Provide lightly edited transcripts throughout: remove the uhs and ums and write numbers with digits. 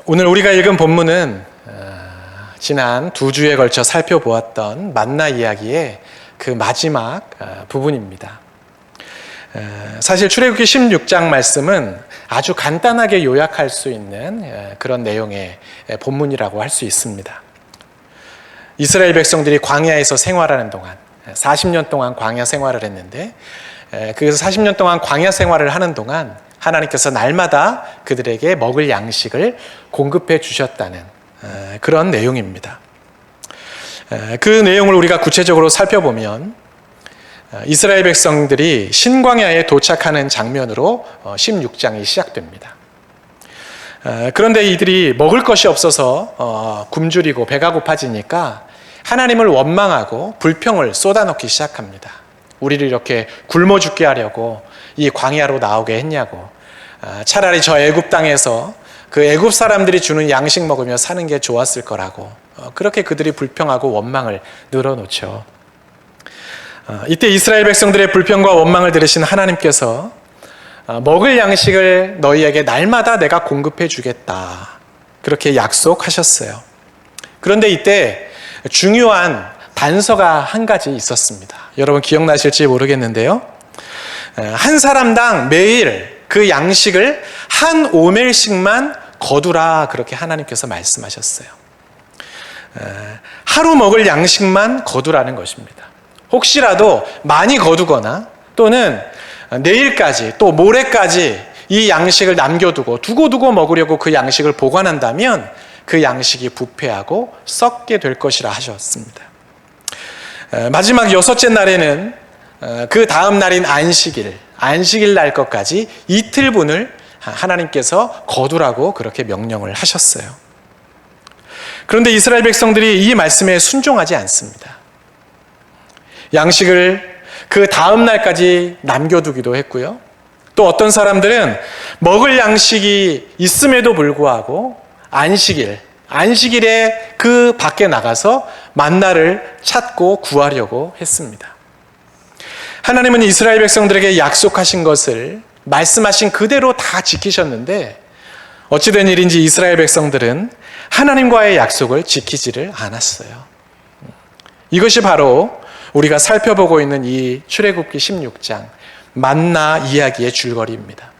오늘 우리가 읽은 본문은 지난 2주에 걸쳐 살펴보았던 만나 이야기의 그 마지막 부분입니다. 사실 출애굽기 16장 말씀은 아주 간단하게 요약할 수 있는 그런 내용의 본문이라고 할 수 있습니다. 이스라엘 백성들이 광야에서 생활하는 동안 40년 동안 광야 생활을 했는데, 그래서 40년 동안 광야 생활을 하는 동안 하나님께서 날마다 그들에게 먹을 양식을 공급해 주셨다는 그런 내용입니다. 그 내용을 우리가 구체적으로 살펴보면 이스라엘 백성들이 신광야에 도착하는 장면으로 16장이 시작됩니다. 그런데 이들이 먹을 것이 없어서 굶주리고 배가 고파지니까 하나님을 원망하고 불평을 쏟아놓기 시작합니다. 우리를 이렇게 굶어 죽게 하려고 이 광야로 나오게 했냐고, 차라리 저 애굽 땅에서 그 애굽 사람들이 주는 양식 먹으며 사는 게 좋았을 거라고, 그렇게 그들이 불평하고 원망을 늘어놓죠. 이때 이스라엘 백성들의 불평과 원망을 들으신 하나님께서 먹을 양식을 너희에게 날마다 내가 공급해 주겠다, 그렇게 약속하셨어요. 그런데 이때 중요한 단서가 한 가지 있었습니다. 여러분 기억나실지 모르겠는데요, 한 사람당 매일 그 양식을 한 오멜씩만 거두라, 그렇게 하나님께서 말씀하셨어요. 하루 먹을 양식만 거두라는 것입니다. 혹시라도 많이 거두거나 또는 내일까지 또 모레까지 이 양식을 남겨두고 두고 먹으려고 그 양식을 보관한다면 그 양식이 부패하고 썩게 될 것이라 하셨습니다. 마지막 6째 날에는 그 다음 날인 안식일 날 것까지 이틀분을 하나님께서 거두라고 그렇게 명령을 하셨어요. 그런데 이스라엘 백성들이 이 말씀에 순종하지 않습니다. 양식을 그 다음 날까지 남겨두기도 했고요. 또 어떤 사람들은 먹을 양식이 있음에도 불구하고 안식일에 그 밖에 나가서 만나를 찾고 구하려고 했습니다. 하나님은 이스라엘 백성들에게 약속하신 것을 말씀하신 그대로 다 지키셨는데, 어찌된 일인지 이스라엘 백성들은 하나님과의 약속을 지키지를 않았어요. 이것이 바로 우리가 살펴보고 있는 이 출애굽기 16장 만나 이야기의 줄거리입니다.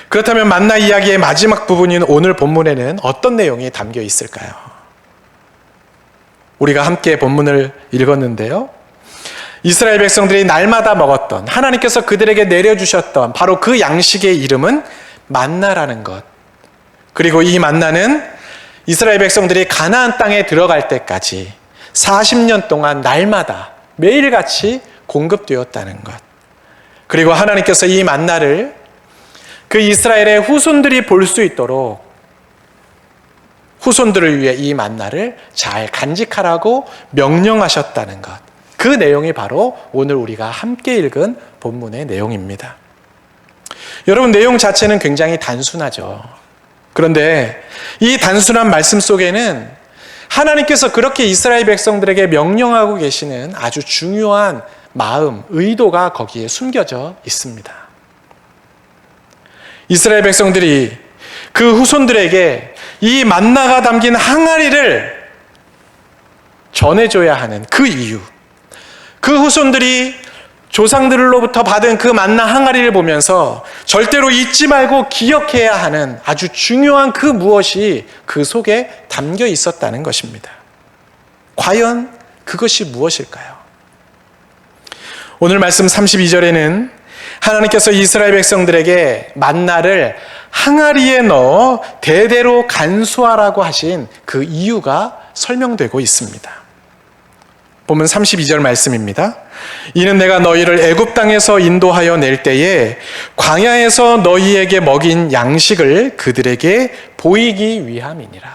그렇다면 만나 이야기의 마지막 부분인 오늘 본문에는 어떤 내용이 담겨 있을까요? 우리가 함께 본문을 읽었는데요, 이스라엘 백성들이 날마다 먹었던, 하나님께서 그들에게 내려주셨던 바로 그 양식의 이름은 만나라는 것, 그리고 이 만나는 이스라엘 백성들이 가나안 땅에 들어갈 때까지 40년 동안 날마다 매일같이 공급되었다는 것, 그리고 하나님께서 이 만나를 그 이스라엘의 후손들이 볼 수 있도록 후손들을 위해 이 만나를 잘 간직하라고 명령하셨다는 것, 그 내용이 바로 오늘 우리가 함께 읽은 본문의 내용입니다. 여러분, 내용 자체는 굉장히 단순하죠. 그런데 이 단순한 말씀 속에는 하나님께서 그렇게 이스라엘 백성들에게 명령하고 계시는 아주 중요한 마음, 의도가 거기에 숨겨져 있습니다. 이스라엘 백성들이 그 후손들에게 이 만나가 담긴 항아리를 전해줘야 하는 그 이유, 그 후손들이 조상들로부터 받은 그 만나 항아리를 보면서 절대로 잊지 말고 기억해야 하는 아주 중요한 그 무엇이 그 속에 담겨 있었다는 것입니다. 과연 그것이 무엇일까요? 오늘 말씀 32절에는 하나님께서 이스라엘 백성들에게 만나를 항아리에 넣어 대대로 간수하라고 하신 그 이유가 설명되고 있습니다. 보면 32절 말씀입니다. 이는 내가 너희를 애굽 땅에서 인도하여 낼 때에 광야에서 너희에게 먹인 양식을 그들에게 보이기 위함이니라.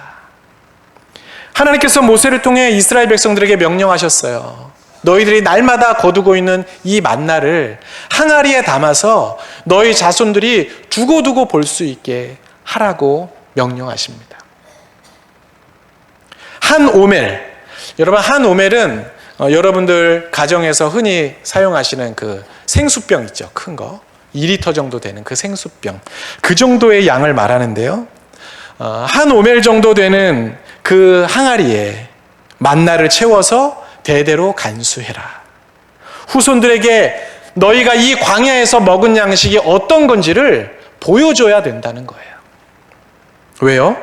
하나님께서 모세를 통해 이스라엘 백성들에게 명령하셨어요. 너희들이 날마다 거두고 있는 이 만나를 항아리에 담아서 너희 자손들이 두고 볼 수 있게 하라고 명령하십니다. 한 오멜, 여러분, 한 오멜은 여러분들 가정에서 흔히 사용하시는 그 생수병 있죠, 큰 거, 2리터 정도 되는 그 생수병, 그 정도의 양을 말하는데요, 한 오멜 정도 되는 그 항아리에 만나를 채워서 대대로 간수해라. 후손들에게 너희가 이 광야에서 먹은 양식이 어떤 건지를 보여줘야 된다는 거예요. 왜요?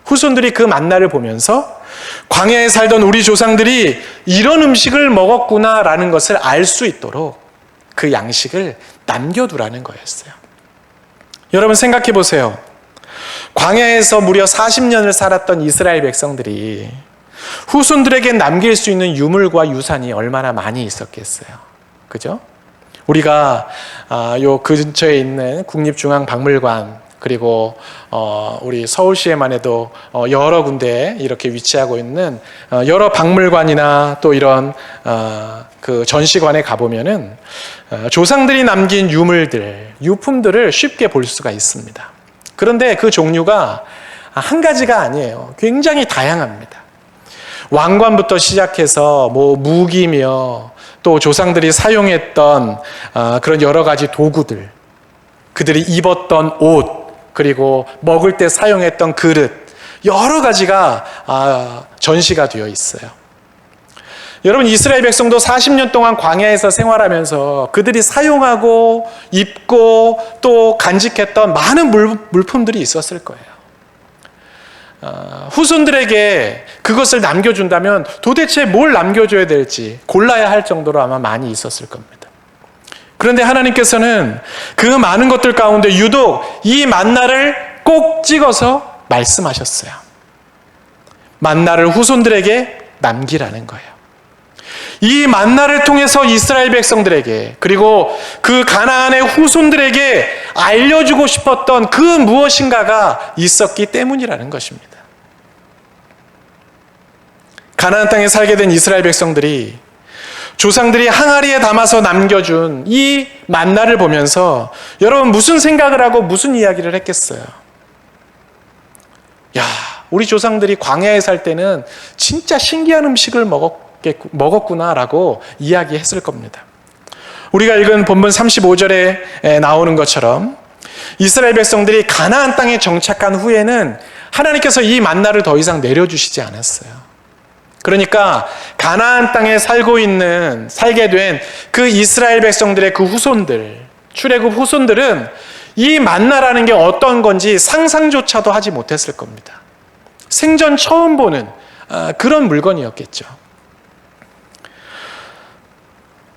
후손들이 그 만나를 보면서 광야에 살던 우리 조상들이 이런 음식을 먹었구나라는 것을 알 수 있도록 그 양식을 남겨두라는 거였어요. 여러분 생각해 보세요. 광야에서 무려 40년을 살았던 이스라엘 백성들이 후손들에게 남길 수 있는 유물과 유산이 얼마나 많이 있었겠어요. 그죠? 우리가 요 근처에 있는 국립중앙박물관, 그리고 우리 서울시에만 해도 여러 군데에 이렇게 위치하고 있는 여러 박물관이나 또 이런 그 전시관에 가보면은 조상들이 남긴 유물들, 유품들을 쉽게 볼 수가 있습니다. 그런데 그 종류가 한 가지가 아니에요. 굉장히 다양합니다. 왕관부터 시작해서 뭐 무기며 또 조상들이 사용했던 그런 여러 가지 도구들, 그들이 입었던 옷, 그리고 먹을 때 사용했던 그릇, 여러 가지가 전시가 되어 있어요. 여러분, 이스라엘 백성도 40년 동안 광야에서 생활하면서 그들이 사용하고 입고 또 간직했던 많은 물품들이 있었을 거예요. 후손들에게 그것을 남겨준다면 도대체 뭘 남겨줘야 될지 골라야 할 정도로 아마 많이 있었을 겁니다. 그런데 하나님께서는 그 많은 것들 가운데 유독 이 만나를 꼭 찍어서 말씀하셨어요. 만나를 후손들에게 남기라는 거예요. 이 만나를 통해서 이스라엘 백성들에게, 그리고 그 가나안의 후손들에게 알려주고 싶었던 그 무엇인가가 있었기 때문이라는 것입니다. 가나안 땅에 살게 된 이스라엘 백성들이 조상들이 항아리에 담아서 남겨준 이 만나를 보면서 여러분 무슨 생각을 하고 무슨 이야기를 했겠어요? 야, 우리 조상들이 광야에 살 때는 진짜 신기한 음식을 먹었구나라고 이야기했을 겁니다. 우리가 읽은 본문 35절에 나오는 것처럼 이스라엘 백성들이 가나안 땅에 정착한 후에는 하나님께서 이 만나를 더 이상 내려주시지 않았어요. 그러니까 가나안 땅에 살게 된 그 이스라엘 백성들의 그 후손들, 출애굽 후손들은 이 만나라는 게 어떤 건지 상상조차도 하지 못했을 겁니다. 생전 처음 보는 그런 물건이었겠죠.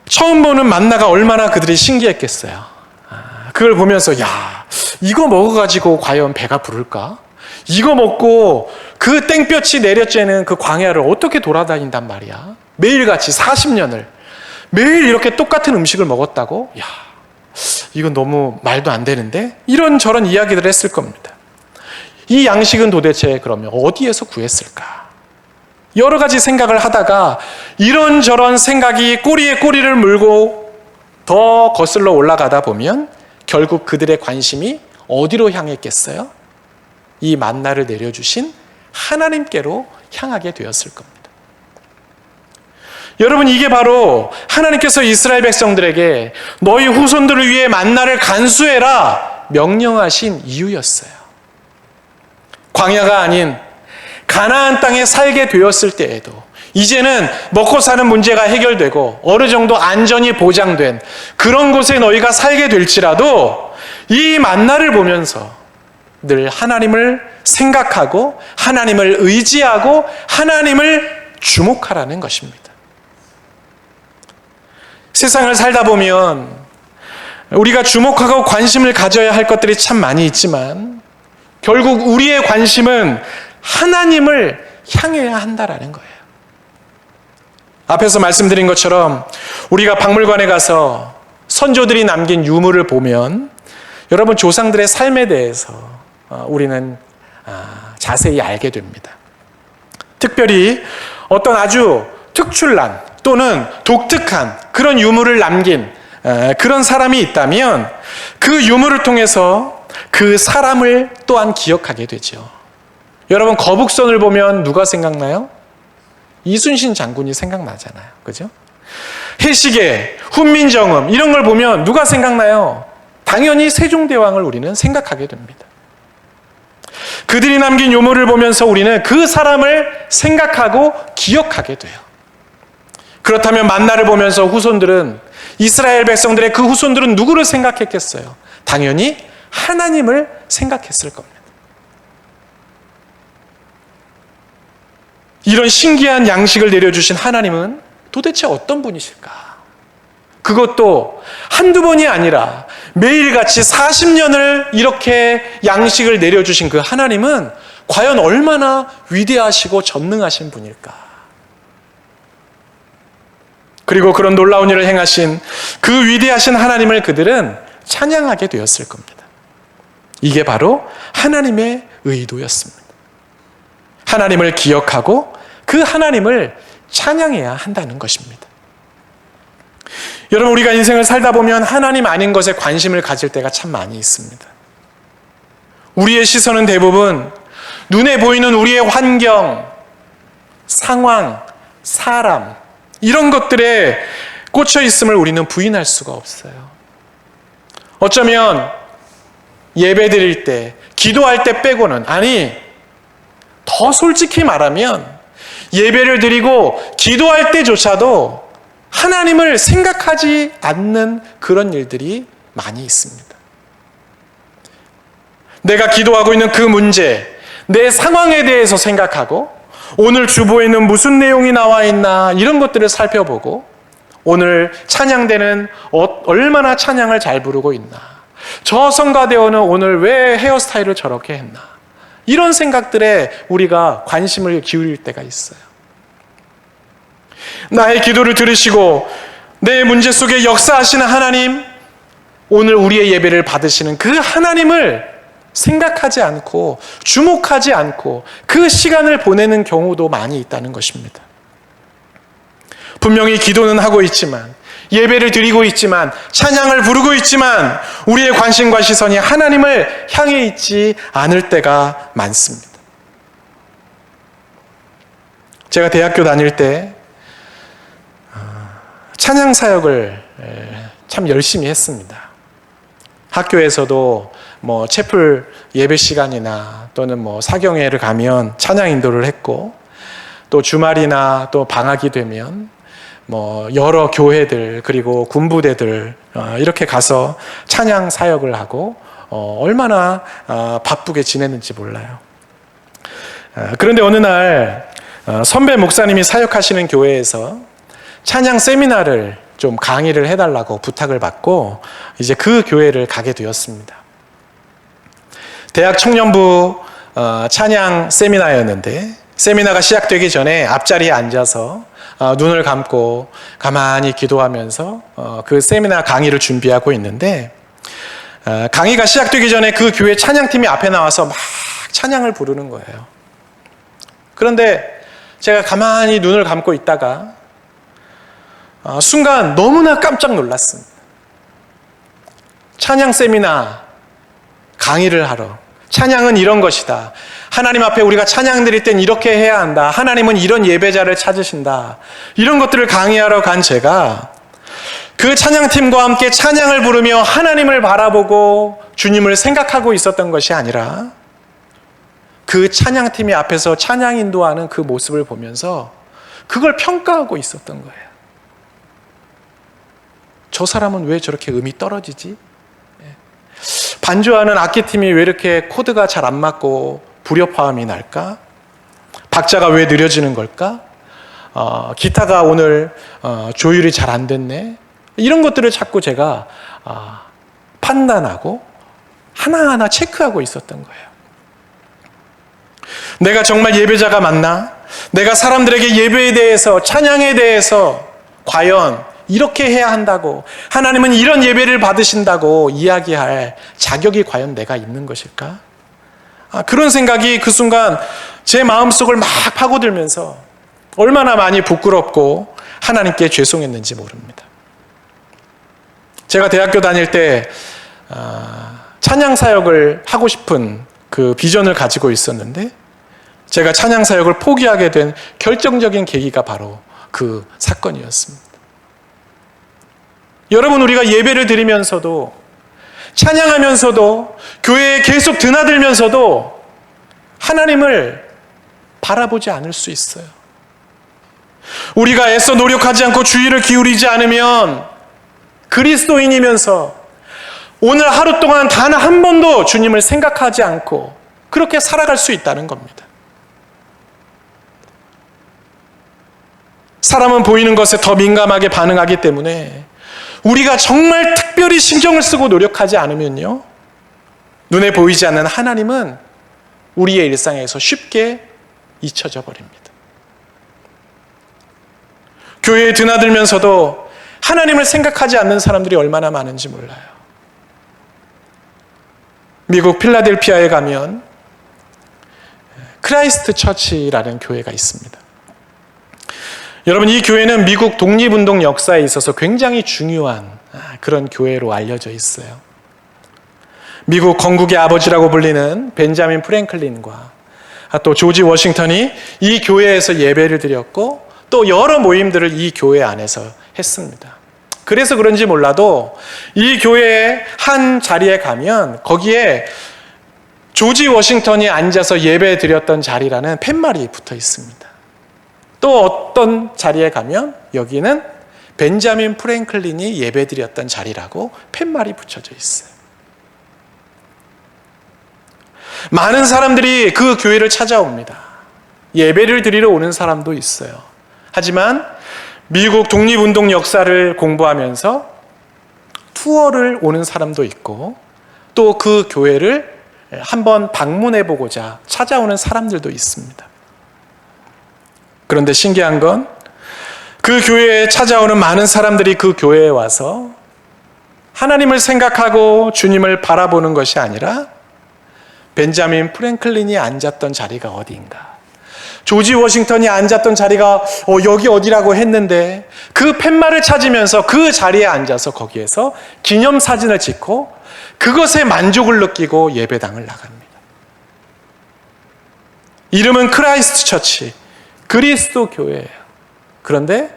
처음 보는 만나가 얼마나 그들이 신기했겠어요. 그걸 보면서 야, 이거 먹어가지고 과연 배가 부를까? 이거 먹고 그 땡볕이 내려쬐는 그 광야를 어떻게 돌아다닌단 말이야? 매일같이 40년을 매일 이렇게 똑같은 음식을 먹었다고? 야, 이건 너무 말도 안 되는데? 이런저런 이야기들을 했을 겁니다. 이 양식은 도대체 그러면 어디에서 구했을까? 여러 가지 생각을 하다가 이런저런 생각이 꼬리에 꼬리를 물고 더 거슬러 올라가다 보면 결국 그들의 관심이 어디로 향했겠어요? 이 만나를 내려주신 하나님께로 향하게 되었을 겁니다. 여러분, 이게 바로 하나님께서 이스라엘 백성들에게 너희 후손들을 위해 만나를 간수해라 명령하신 이유였어요. 광야가 아닌 가나안 땅에 살게 되었을 때에도 이제는 먹고 사는 문제가 해결되고 어느 정도 안전이 보장된 그런 곳에 너희가 살게 될지라도 이 만나를 보면서 늘 하나님을 생각하고 하나님을 의지하고 하나님을 주목하라는 것입니다. 세상을 살다 보면 우리가 주목하고 관심을 가져야 할 것들이 참 많이 있지만 결국 우리의 관심은 하나님을 향해야 한다라는 거예요. 앞에서 말씀드린 것처럼 우리가 박물관에 가서 선조들이 남긴 유물을 보면 여러분 조상들의 삶에 대해서 우리는 자세히 알게 됩니다. 특별히 어떤 아주 특출난 또는 독특한 그런 유물을 남긴 그런 사람이 있다면 그 유물을 통해서 그 사람을 또한 기억하게 되죠. 여러분 거북선을 보면 누가 생각나요? 이순신 장군이 생각나잖아요. 그죠? 해시계, 훈민정음 이런 걸 보면 누가 생각나요? 당연히 세종대왕을 우리는 생각하게 됩니다. 그들이 남긴 유물을 보면서 우리는 그 사람을 생각하고 기억하게 돼요. 그렇다면 만나를 보면서 후손들은, 이스라엘 백성들의 그 후손들은 누구를 생각했겠어요? 당연히 하나님을 생각했을 겁니다. 이런 신기한 양식을 내려주신 하나님은 도대체 어떤 분이실까? 그것도 한두 번이 아니라 매일같이 40년을 이렇게 양식을 내려주신 그 하나님은 과연 얼마나 위대하시고 전능하신 분일까? 그리고 그런 놀라운 일을 행하신 그 위대하신 하나님을 그들은 찬양하게 되었을 겁니다. 이게 바로 하나님의 의도였습니다. 하나님을 기억하고 그 하나님을 찬양해야 한다는 것입니다. 여러분, 우리가 인생을 살다 보면 하나님 아닌 것에 관심을 가질 때가 참 많이 있습니다. 우리의 시선은 대부분 눈에 보이는 우리의 환경, 상황, 사람, 이런 것들에 꽂혀 있음을 우리는 부인할 수가 없어요. 어쩌면 예배 드릴 때, 기도할 때 빼고는, 아니, 더 솔직히 말하면 예배를 드리고 기도할 때조차도 하나님을 생각하지 않는 그런 일들이 많이 있습니다. 내가 기도하고 있는 그 문제, 내 상황에 대해서 생각하고 오늘 주보에는 무슨 내용이 나와 있나 이런 것들을 살펴보고 오늘 찬양대는 얼마나 찬양을 잘 부르고 있나, 저 성가대원은 오늘 왜 헤어스타일을 저렇게 했나, 이런 생각들에 우리가 관심을 기울일 때가 있어요. 나의 기도를 들으시고 내 문제 속에 역사하시는 하나님, 오늘 우리의 예배를 받으시는 그 하나님을 생각하지 않고 주목하지 않고 그 시간을 보내는 경우도 많이 있다는 것입니다. 분명히 기도는 하고 있지만, 예배를 드리고 있지만, 찬양을 부르고 있지만 우리의 관심과 시선이 하나님을 향해 있지 않을 때가 많습니다. 제가 대학교 다닐 때 찬양 사역을 참 열심히 했습니다. 학교에서도 채플 예배 시간이나 또는 사경회를 가면 찬양 인도를 했고, 또 주말이나 또 방학이 되면 여러 교회들 그리고 군부대들 이렇게 가서 찬양 사역을 하고 얼마나 바쁘게 지냈는지 몰라요. 그런데 어느 날 선배 목사님이 사역하시는 교회에서 찬양 세미나를 좀 강의를 해달라고 부탁을 받고 이제 그 교회를 가게 되었습니다. 대학 청년부 찬양 세미나였는데, 세미나가 시작되기 전에 앞자리에 앉아서 눈을 감고 가만히 기도하면서 그 세미나 강의를 준비하고 있는데, 강의가 시작되기 전에 그 교회 찬양팀이 앞에 나와서 막 찬양을 부르는 거예요. 그런데 제가 가만히 눈을 감고 있다가 순간 너무나 깜짝 놀랐습니다. 찬양 세미나 강의를 하러, 찬양은 이런 것이다, 하나님 앞에 우리가 찬양 드릴 땐 이렇게 해야 한다, 하나님은 이런 예배자를 찾으신다, 이런 것들을 강의하러 간 제가 그 찬양팀과 함께 찬양을 부르며 하나님을 바라보고 주님을 생각하고 있었던 것이 아니라 그 찬양팀이 앞에서 찬양 인도하는 그 모습을 보면서 그걸 평가하고 있었던 거예요. 저 사람은 왜 저렇게 음이 떨어지지? 반주하는 악기팀이 왜 이렇게 코드가 잘 안 맞고 불협화음이 날까? 박자가 왜 느려지는 걸까? 기타가 오늘 조율이 잘 안 됐네? 이런 것들을 자꾸 제가 판단하고 하나하나 체크하고 있었던 거예요. 내가 정말 예배자가 맞나? 내가 사람들에게 예배에 대해서, 찬양에 대해서 과연 이렇게 해야 한다고, 하나님은 이런 예배를 받으신다고 이야기할 자격이 과연 내가 있는 것일까? 그런 생각이 그 순간 제 마음속을 막 파고들면서 얼마나 많이 부끄럽고 하나님께 죄송했는지 모릅니다. 제가 대학교 다닐 때 찬양 사역을 하고 싶은 그 비전을 가지고 있었는데, 제가 찬양 사역을 포기하게 된 결정적인 계기가 바로 그 사건이었습니다. 여러분, 우리가 예배를 드리면서도, 찬양하면서도, 교회에 계속 드나들면서도 하나님을 바라보지 않을 수 있어요. 우리가 애써 노력하지 않고 주의를 기울이지 않으면 그리스도인이면서 오늘 하루 동안 단 한 번도 주님을 생각하지 않고 그렇게 살아갈 수 있다는 겁니다. 사람은 보이는 것에 더 민감하게 반응하기 때문에 우리가 정말 특별히 신경을 쓰고 노력하지 않으면요, 눈에 보이지 않는 하나님은 우리의 일상에서 쉽게 잊혀져 버립니다. 교회에 드나들면서도 하나님을 생각하지 않는 사람들이 얼마나 많은지 몰라요. 미국 필라델피아에 가면 크라이스트 처치라는 교회가 있습니다. 여러분, 이 교회는 미국 독립운동 역사에 있어서 굉장히 중요한 그런 교회로 알려져 있어요. 미국 건국의 아버지라고 불리는 벤자민 프랭클린과 또 조지 워싱턴이 이 교회에서 예배를 드렸고 또 여러 모임들을 이 교회 안에서 했습니다. 그래서 그런지 몰라도 이 교회의 한 자리에 가면 거기에 조지 워싱턴이 앉아서 예배 드렸던 자리라는 팻말이 붙어 있습니다. 또 어떤 자리에 가면 여기는 벤자민 프랭클린이 예배 드렸던 자리라고 팻말이 붙여져 있어요. 많은 사람들이 그 교회를 찾아옵니다. 예배를 드리러 오는 사람도 있어요. 하지만 미국 독립운동 역사를 공부하면서 투어를 오는 사람도 있고 또 그 교회를 한번 방문해보고자 찾아오는 사람들도 있습니다. 그런데 신기한 건 그 교회에 찾아오는 많은 사람들이 그 교회에 와서 하나님을 생각하고 주님을 바라보는 것이 아니라 벤자민 프랭클린이 앉았던 자리가 어디인가, 조지 워싱턴이 앉았던 자리가 여기 어디라고 했는데 그 팻말을 찾으면서 그 자리에 앉아서 거기에서 기념사진을 찍고 그것에 만족을 느끼고 예배당을 나갑니다. 이름은 크라이스트 처치, 그리스도 교회예요. 그런데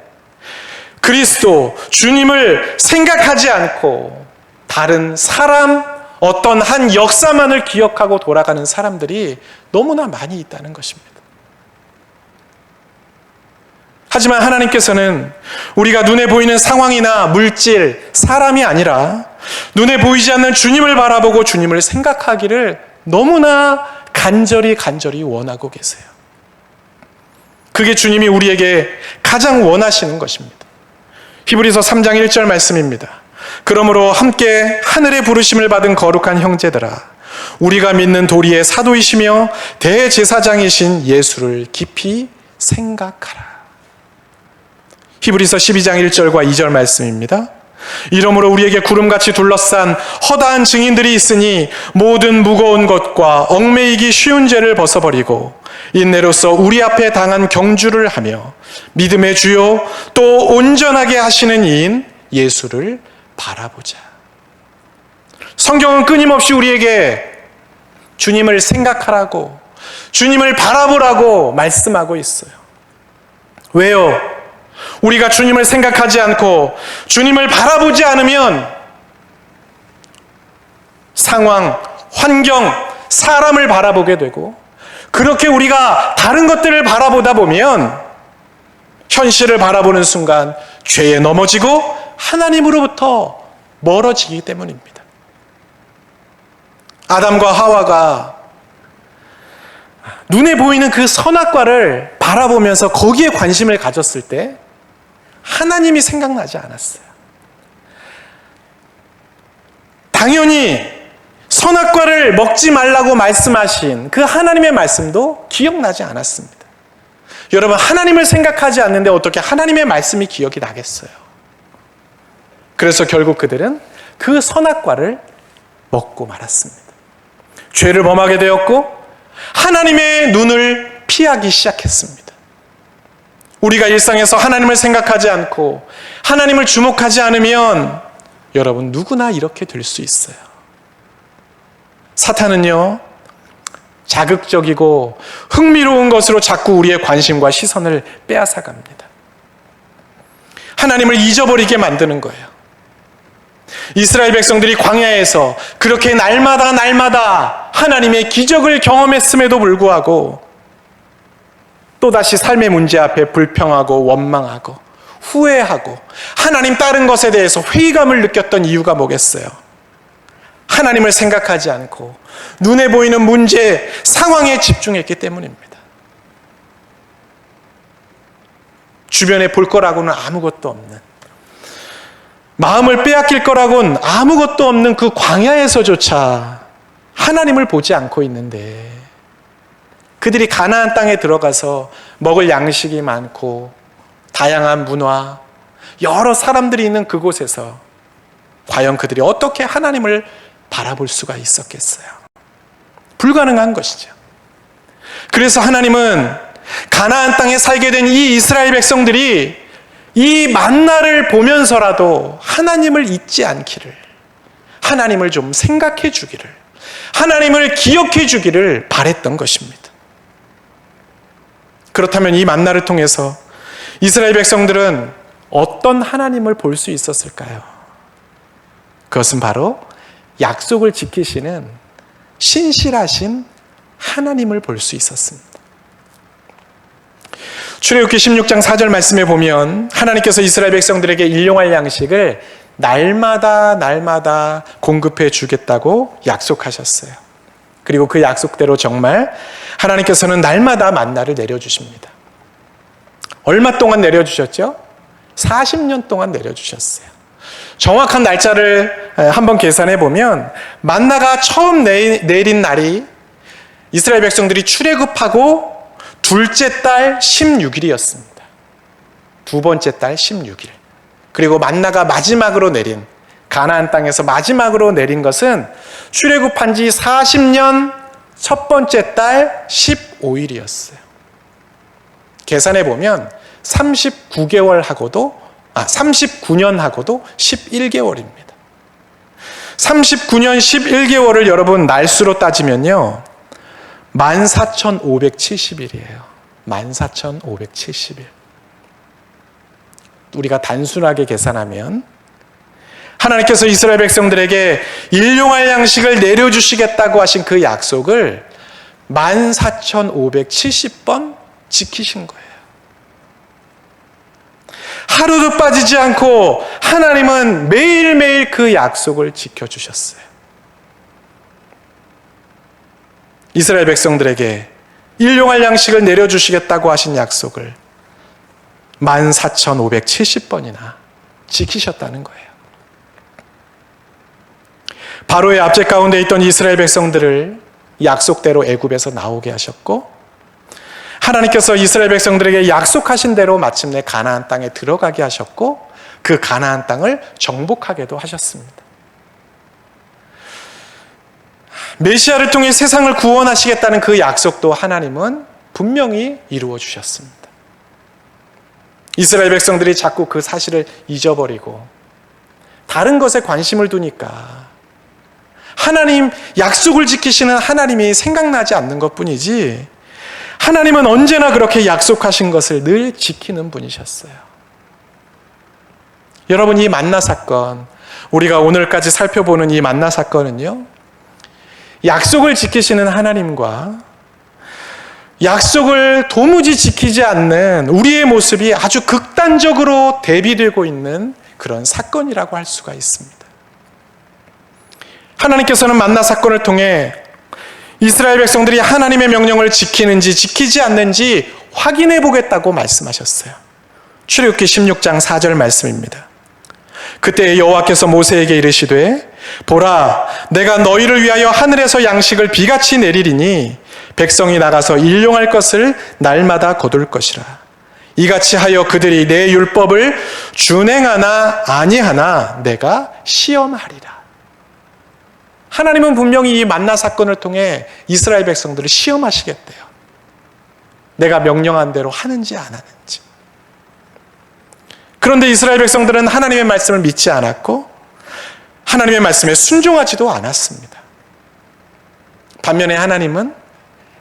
그리스도, 주님을 생각하지 않고 다른 사람, 어떤 한 역사만을 기억하고 돌아가는 사람들이 너무나 많이 있다는 것입니다. 하지만 하나님께서는 우리가 눈에 보이는 상황이나 물질, 사람이 아니라 눈에 보이지 않는 주님을 바라보고 주님을 생각하기를 너무나 간절히 원하고 계세요. 그게 주님이 우리에게 가장 원하시는 것입니다. 히브리서 3장 1절 말씀입니다. 그러므로 함께 하늘의 부르심을 받은 거룩한 형제들아, 우리가 믿는 도리의 사도이시며 대제사장이신 예수를 깊이 생각하라. 히브리서 12장 1절과 2절 말씀입니다. 이러므로 우리에게 구름같이 둘러싼 허다한 증인들이 있으니 모든 무거운 것과 얽매이기 쉬운 죄를 벗어버리고 인내로서 우리 앞에 당한 경주를 하며 믿음의 주요 또 온전하게 하시는 이인 예수를 바라보자. 성경은 끊임없이 우리에게 주님을 생각하라고, 주님을 바라보라고 말씀하고 있어요. 왜요? 우리가 주님을 생각하지 않고 주님을 바라보지 않으면 상황, 환경, 사람을 바라보게 되고, 그렇게 우리가 다른 것들을 바라보다 보면 현실을 바라보는 순간 죄에 넘어지고 하나님으로부터 멀어지기 때문입니다. 아담과 하와가 눈에 보이는 그 선악과를 바라보면서 거기에 관심을 가졌을 때 하나님이 생각나지 않았어요. 당연히 선악과를 먹지 말라고 말씀하신 그 하나님의 말씀도 기억나지 않았습니다. 여러분, 하나님을 생각하지 않는데 어떻게 하나님의 말씀이 기억이 나겠어요? 그래서 결국 그들은 그 선악과를 먹고 말았습니다. 죄를 범하게 되었고 하나님의 눈을 피하기 시작했습니다. 우리가 일상에서 하나님을 생각하지 않고 하나님을 주목하지 않으면 여러분, 누구나 이렇게 될 수 있어요. 사탄은요, 자극적이고 흥미로운 것으로 자꾸 우리의 관심과 시선을 빼앗아갑니다. 하나님을 잊어버리게 만드는 거예요. 이스라엘 백성들이 광야에서 그렇게 날마다 하나님의 기적을 경험했음에도 불구하고 또다시 삶의 문제 앞에 불평하고 원망하고 후회하고 하나님 다른 것에 대해서 회의감을 느꼈던 이유가 뭐겠어요? 하나님을 생각하지 않고 눈에 보이는 문제, 상황에 집중했기 때문입니다. 주변에 볼 거라고는 아무것도 없는, 마음을 빼앗길 거라고는 아무것도 없는 그 광야에서조차 하나님을 보지 않고 있는데, 그들이 가나안 땅에 들어가서 먹을 양식이 많고 다양한 문화, 여러 사람들이 있는 그곳에서 과연 그들이 어떻게 하나님을 바라볼 수가 있었겠어요? 불가능한 것이죠. 그래서 하나님은 가나안 땅에 살게 된 이 이스라엘 백성들이 이 만나를 보면서라도 하나님을 잊지 않기를, 하나님을 좀 생각해 주기를, 하나님을 기억해 주기를 바랬던 것입니다. 그렇다면 이 만나를 통해서 이스라엘 백성들은 어떤 하나님을 볼 수 있었을까요? 그것은 바로 약속을 지키시는 신실하신 하나님을 볼 수 있었습니다. 출애굽기 16장 4절 말씀에 보면 하나님께서 이스라엘 백성들에게 일용할 양식을 날마다 공급해 주겠다고 약속하셨어요. 그리고 그 약속대로 정말 하나님께서는 날마다 만나를 내려주십니다. 얼마 동안 내려주셨죠? 40년 동안 내려주셨어요. 정확한 날짜를 한번 계산해 보면 만나가 처음 내린 날이 이스라엘 백성들이 출애굽하고 둘째 달 16일이었습니다. 두 번째 달 16일. 그리고 만나가 마지막으로 내린, 가나안 땅에서 마지막으로 내린 것은 출애굽한 지 40년 첫 번째 달 15일이었어요. 계산해 보면 39년 하고도 11개월입니다. 39년 11개월을 여러분 날수로 따지면요, 14,570일이에요. 14,570일. 우리가 단순하게 계산하면 하나님께서 이스라엘 백성들에게 일용할 양식을 내려주시겠다고 하신 그 약속을 14,570번 지키신 거예요. 하루도 빠지지 않고 하나님은 매일매일 그 약속을 지켜주셨어요. 이스라엘 백성들에게 일용할 양식을 내려주시겠다고 하신 약속을 14,570번이나 지키셨다는 거예요. 바로의 압제 가운데 있던 이스라엘 백성들을 약속대로 애굽에서 나오게 하셨고, 하나님께서 이스라엘 백성들에게 약속하신 대로 마침내 가나안 땅에 들어가게 하셨고, 그 가나안 땅을 정복하게도 하셨습니다. 메시아를 통해 세상을 구원하시겠다는 그 약속도 하나님은 분명히 이루어 주셨습니다. 이스라엘 백성들이 자꾸 그 사실을 잊어버리고 다른 것에 관심을 두니까 하나님, 약속을 지키시는 하나님이 생각나지 않는 것뿐이지, 하나님은 언제나 그렇게 약속하신 것을 늘 지키는 분이셨어요. 여러분, 이 만나 사건, 우리가 오늘까지 살펴보는 이 만나 사건은요, 약속을 지키시는 하나님과 약속을 도무지 지키지 않는 우리의 모습이 아주 극단적으로 대비되고 있는 그런 사건이라고 할 수가 있습니다. 하나님께서는 만나 사건을 통해 이스라엘 백성들이 하나님의 명령을 지키는지 지키지 않는지 확인해 보겠다고 말씀하셨어요. 출애굽기 16장 4절 말씀입니다. 그때 여호와께서 모세에게 이르시되, 보라, 내가 너희를 위하여 하늘에서 양식을 비같이 내리리니 백성이 나가서 일용할 것을 날마다 거둘 것이라. 이같이 하여 그들이 내 율법을 준행하나 아니하나 내가 시험하리라. 하나님은 분명히 이 만나 사건을 통해 이스라엘 백성들을 시험하시겠대요. 내가 명령한 대로 하는지 안 하는지. 그런데 이스라엘 백성들은 하나님의 말씀을 믿지 않았고 하나님의 말씀에 순종하지도 않았습니다. 반면에 하나님은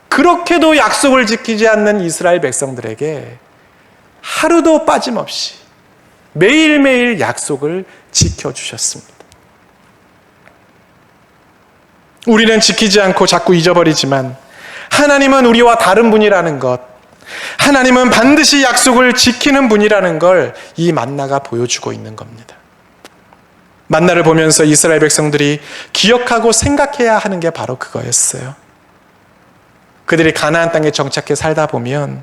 그렇게도 약속을 지키지 않는 이스라엘 백성들에게 하루도 빠짐없이 매일매일 약속을 지켜주셨습니다. 우리는 지키지 않고 자꾸 잊어버리지만 하나님은 우리와 다른 분이라는 것, 하나님은 반드시 약속을 지키는 분이라는 걸 이 만나가 보여주고 있는 겁니다. 만나를 보면서 이스라엘 백성들이 기억하고 생각해야 하는 게 바로 그거였어요. 그들이 가나안 땅에 정착해 살다 보면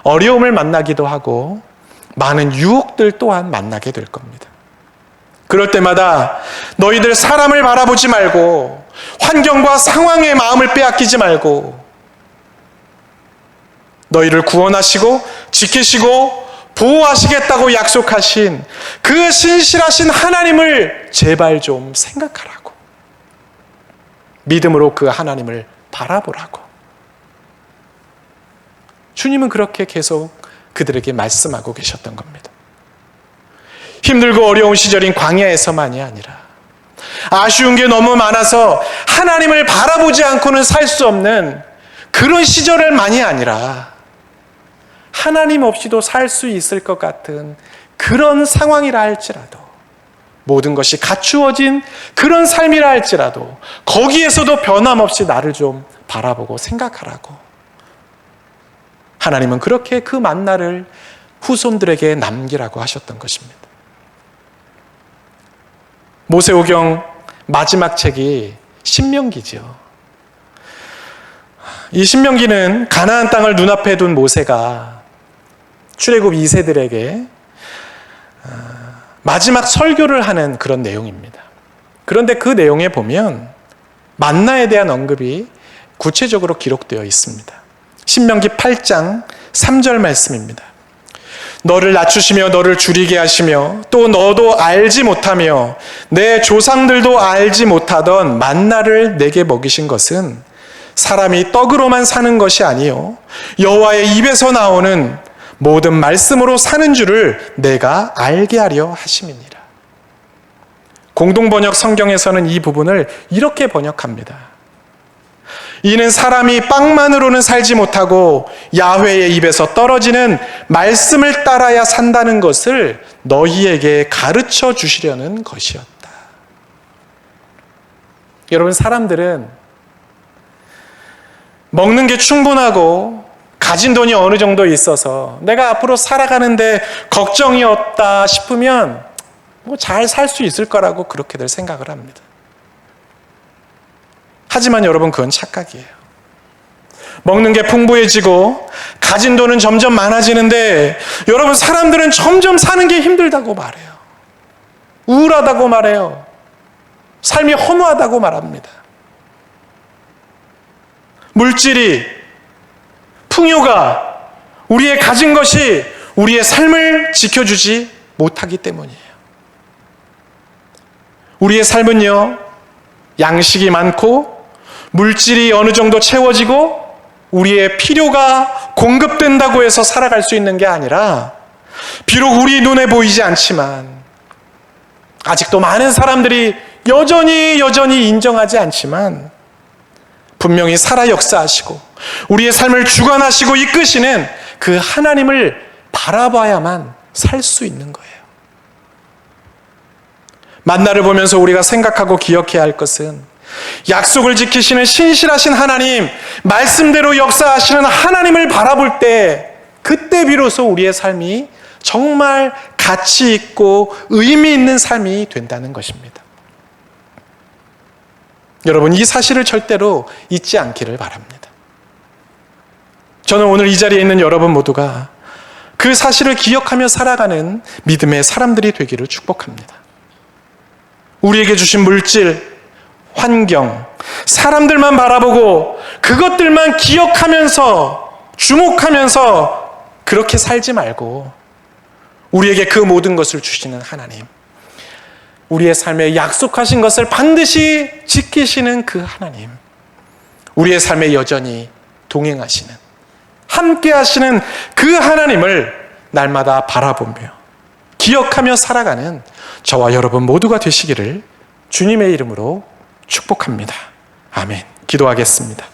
어려움을 만나기도 하고 많은 유혹들 또한 만나게 될 겁니다. 그럴 때마다 너희들 사람을 바라보지 말고 환경과 상황의 마음을 빼앗기지 말고 너희를 구원하시고 지키시고 보호하시겠다고 약속하신 그 신실하신 하나님을 제발 좀 생각하라고, 믿음으로 그 하나님을 바라보라고. 주님은 그렇게 계속 그들에게 말씀하고 계셨던 겁니다. 힘들고 어려운 시절인 광야에서만이 아니라 아쉬운 게 너무 많아서 하나님을 바라보지 않고는 살 수 없는 그런 시절만이 아니라 하나님 없이도 살 수 있을 것 같은 그런 상황이라 할지라도, 모든 것이 갖추어진 그런 삶이라 할지라도 거기에서도 변함없이 나를 좀 바라보고 생각하라고 하나님은 그렇게 그 만나를 후손들에게 남기라고 하셨던 것입니다. 모세오경 마지막 책이 신명기죠. 이 신명기는 가나안 땅을 눈앞에 둔 모세가 출애굽 2세들에게 마지막 설교를 하는 그런 내용입니다. 그런데 그 내용에 보면 만나에 대한 언급이 구체적으로 기록되어 있습니다. 신명기 8장 3절 말씀입니다. 너를 낮추시며 너를 줄이게 하시며 또 너도 알지 못하며 내 조상들도 알지 못하던 만나를 내게 먹이신 것은 사람이 떡으로만 사는 것이 아니요 여호와의 입에서 나오는 모든 말씀으로 사는 줄을 내가 알게 하려 하심이니라. 공동번역 성경에서는 이 부분을 이렇게 번역합니다. 이는 사람이 빵만으로는 살지 못하고 야훼의 입에서 떨어지는 말씀을 따라야 산다는 것을 너희에게 가르쳐 주시려는 것이었다. 여러분, 사람들은 먹는 게 충분하고 가진 돈이 어느 정도 있어서 내가 앞으로 살아가는데 걱정이 없다 싶으면 뭐 잘 살 수 있을 거라고 그렇게들 생각을 합니다. 하지만 여러분, 그건 착각이에요. 먹는 게 풍부해지고 가진 돈은 점점 많아지는데 여러분, 사람들은 점점 사는 게 힘들다고 말해요. 우울하다고 말해요. 삶이 허무하다고 말합니다. 물질이, 풍요가, 우리의 가진 것이 우리의 삶을 지켜주지 못하기 때문이에요. 우리의 삶은요, 양식이 많고 물질이 어느 정도 채워지고 우리의 필요가 공급된다고 해서 살아갈 수 있는 게 아니라, 비록 우리 눈에 보이지 않지만 아직도 많은 사람들이 여전히 인정하지 않지만 분명히 살아 역사하시고 우리의 삶을 주관하시고 이끄시는 그 하나님을 바라봐야만 살 수 있는 거예요. 만나를 보면서 우리가 생각하고 기억해야 할 것은 약속을 지키시는 신실하신 하나님, 말씀대로 역사하시는 하나님을 바라볼 때, 그때 비로소 우리의 삶이 정말 가치 있고 의미 있는 삶이 된다는 것입니다. 여러분, 이 사실을 절대로 잊지 않기를 바랍니다. 저는 오늘 이 자리에 있는 여러분 모두가 그 사실을 기억하며 살아가는 믿음의 사람들이 되기를 축복합니다. 우리에게 주신 물질, 환경, 사람들만 바라보고 그것들만 기억하면서 주목하면서 그렇게 살지 말고 우리에게 그 모든 것을 주시는 하나님, 우리의 삶에 약속하신 것을 반드시 지키시는 그 하나님, 우리의 삶에 여전히 동행하시는, 함께 하시는 그 하나님을 날마다 바라보며 기억하며 살아가는 저와 여러분 모두가 되시기를 주님의 이름으로 축복합니다. 아멘. 기도하겠습니다.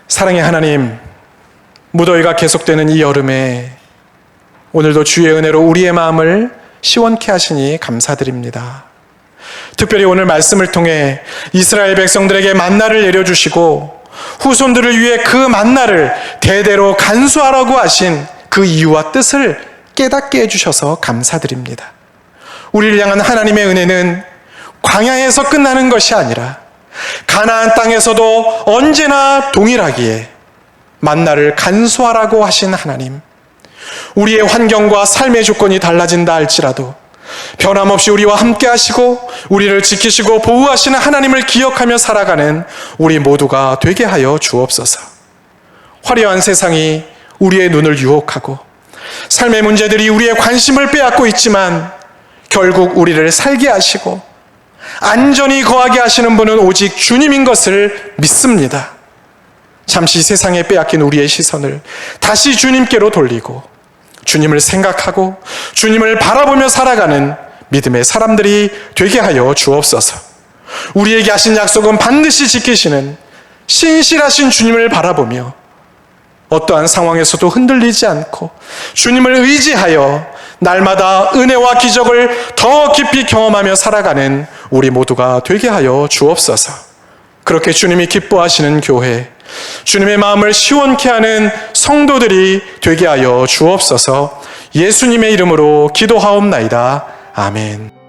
사랑의 하나님, 무더위가 계속되는 이 여름에 오늘도 주의 은혜로 우리의 마음을 시원케 하시니 감사드립니다. 특별히 오늘 말씀을 통해 이스라엘 백성들에게 만나를 내려주시고 후손들을 위해 그 만나를 대대로 간수하라고 하신 그 이유와 뜻을 깨닫게 해주셔서 감사드립니다. 우리를 향한 하나님의 은혜는 광야에서 끝나는 것이 아니라 가나안 땅에서도 언제나 동일하기에 만나를 간수하라고 하신 하나님, 우리의 환경과 삶의 조건이 달라진다 할지라도 변함없이 우리와 함께 하시고 우리를 지키시고 보호하시는 하나님을 기억하며 살아가는 우리 모두가 되게 하여 주옵소서. 화려한 세상이 우리의 눈을 유혹하고 삶의 문제들이 우리의 관심을 빼앗고 있지만 결국 우리를 살게 하시고 안전히 거하게 하시는 분은 오직 주님인 것을 믿습니다. 잠시 세상에 빼앗긴 우리의 시선을 다시 주님께로 돌리고 주님을 생각하고 주님을 바라보며 살아가는 믿음의 사람들이 되게 하여 주옵소서. 우리에게 하신 약속은 반드시 지키시는 신실하신 주님을 바라보며 어떠한 상황에서도 흔들리지 않고 주님을 의지하여 날마다 은혜와 기적을 더 깊이 경험하며 살아가는 우리 모두가 되게 하여 주옵소서. 그렇게 주님이 기뻐하시는 교회, 주님의 마음을 시원케 하는 성도들이 되게 하여 주옵소서. 예수님의 이름으로 기도하옵나이다. 아멘.